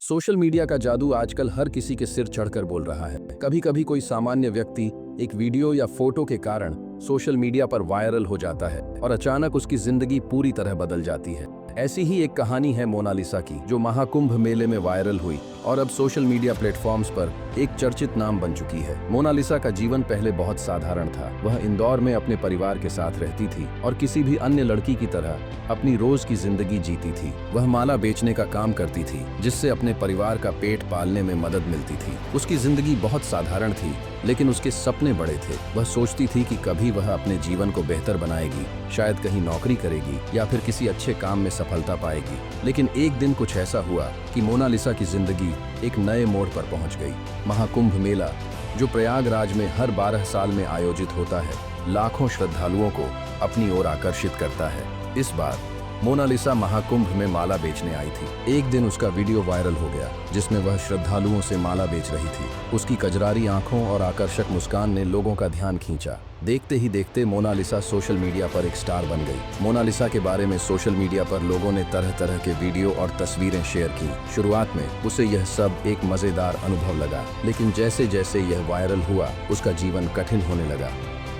Social media का जादू आजकल हर किसी के सिर चढ़कर बोल रहा है। कभी कभी कोई सामान्य व्यक्ति एक वीडियो या फोटो के कारण सोशल मीडिया पर वायरल हो जाता है और अचानक उसकी जिंदगी पूरी तरह बदल जाती है। ऐसी ही एक कहानी है मोनालिसा की, जो महाकुंभ मेले में वायरल हुई और अब सोशल मीडिया प्लेटफॉर्म्स पर एक चर्चित नाम बन चुकी है। मोनालिसा का जीवन पहले बहुत साधारण था। वह इंदौर में अपने परिवार के साथ रहती थी और किसी भी अन्य लड़की की तरह अपनी रोज की जिंदगी जीती थी। वह माला बेचने का काम करती थी, जिससे अपने परिवार का पेट पालने में मदद मिलती थी। उसकी जिंदगी बहुत साधारण थी, लेकिन उसके सपने बड़े थे। वह सोचती थी कि कभी वह अपने जीवन को बेहतर बनाएगी, शायद कहीं नौकरी करेगी या फिर किसी अच्छे काम में सफलता पाएगी। लेकिन एक दिन कुछ ऐसा हुआ कि मोनालिसा की जिंदगी एक नए मोड़ पर पहुंच गई। महाकुंभ मेला, जो प्रयागराज में हर 12 साल में आयोजित होता है, लाखों श्रद्धालुओं को अपनी ओर आकर्षित करता है। इस बार मोनालिसा महाकुंभ में माला बेचने आई थी। एक दिन उसका वीडियो वायरल हो गया, जिसमें वह श्रद्धालुओं से माला बेच रही थी। उसकी कजरारी आंखों और आकर्षक मुस्कान ने लोगों का ध्यान खींचा। देखते ही देखते मोनालिसा सोशल मीडिया पर एक स्टार बन गई। मोनालिसा के बारे में सोशल मीडिया पर लोगों ने तरह तरह के वीडियो और तस्वीरें शेयर की। शुरुआत में उसे यह सब एक मजेदार अनुभव लगा, लेकिन जैसे जैसे यह वायरल हुआ, उसका जीवन कठिन होने लगा।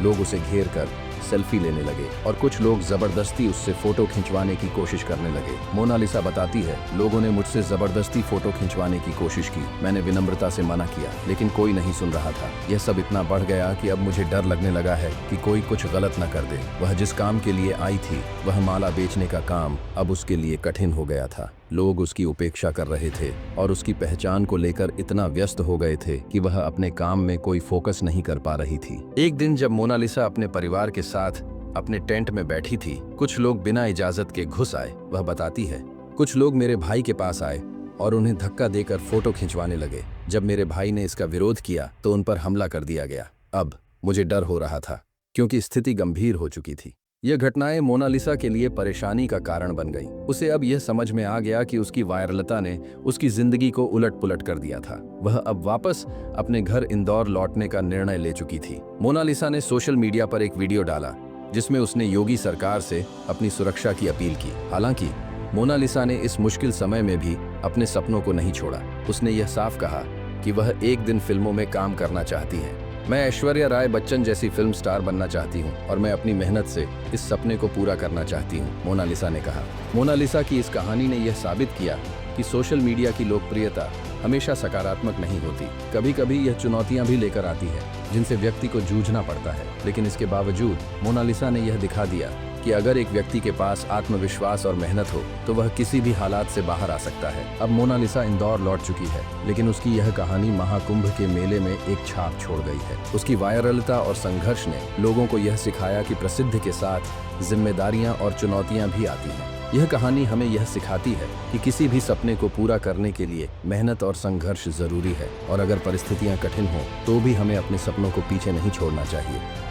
लोग उसे घेर कर सेल्फी लेने लगे और कुछ लोग जबरदस्ती उससे फोटो खिंचवाने की कोशिश करने लगे। मोनालिसा बताती है, लोगों ने मुझसे जबरदस्ती फोटो खिंचवाने की कोशिश की। मैंने विनम्रता से मना किया, लेकिन कोई नहीं सुन रहा था। यह सब इतना बढ़ गया कि अब मुझे डर लगने लगा है कि कोई कुछ गलत न कर दे। वह जिस काम के लिए आई थी, वह माला बेचने का काम, अब उसके लिए कठिन हो गया था। लोग उसकी उपेक्षा कर रहे थे और उसकी पहचान को लेकर इतना व्यस्त हो गए थे कि वह अपने काम में कोई फोकस नहीं कर पा रही थी। एक दिन जब मोनालिसा अपने परिवार के साथ अपने टेंट में बैठी थी, कुछ लोग बिना इजाजत के घुस आए। वह बताती है, कुछ लोग मेरे भाई के पास आए और उन्हें धक्का देकर फोटो खिंचवाने लगे। जब मेरे भाई ने इसका विरोध किया तो उन पर हमला कर दिया गया। अब मुझे डर हो रहा था, क्योंकि स्थिति गंभीर हो चुकी थी। यह घटनाएं मोनालिसा के लिए परेशानी का कारण बन गई। उसे अब यह समझ में आ गया कि उसकी वायरलता ने उसकी जिंदगी को उलट-पुलट कर दिया था। वह अब वापस अपने घर इंदौर लौटने का निर्णय ले चुकी थी। मोनालिसा ने सोशल मीडिया पर एक वीडियो डाला, जिसमें उसने योगी सरकार से अपनी सुरक्षा की अपील की। हालांकि मोनालिसा ने इस मुश्किल समय में भी अपने सपनों को नहीं छोड़ा। उसने यह साफ कहा कि वह एक दिन फिल्मों में काम करना चाहती है। मैं ऐश्वर्या राय बच्चन जैसी फिल्म स्टार बनना चाहती हूं और मैं अपनी मेहनत से इस सपने को पूरा करना चाहती हूं, मोनालिसा ने कहा। मोनालिसा की इस कहानी ने यह साबित किया कि सोशल मीडिया की लोकप्रियता हमेशा सकारात्मक नहीं होती। कभी कभी यह चुनौतियां भी लेकर आती है, जिनसे व्यक्ति को जूझना पड़ता है। लेकिन इसके बावजूद मोनालिसा ने यह दिखा दिया कि अगर एक व्यक्ति के पास आत्मविश्वास और मेहनत हो तो वह किसी भी हालात से बाहर आ सकता है। अब मोनालिसा इंदौर लौट चुकी है, लेकिन उसकी यह कहानी महाकुंभ के मेले में एक छाप छोड़ गई है। उसकी वायरलता और संघर्ष ने लोगों को यह सिखाया कि प्रसिद्धि के साथ जिम्मेदारियां और चुनौतियां भी आती हैं। यह कहानी हमें यह सिखाती है कि किसी भी सपने को पूरा करने के लिए मेहनत और संघर्ष जरूरी है, और अगर परिस्थितियां कठिन हो तो भी हमें अपने सपनों को पीछे नहीं छोड़ना चाहिए।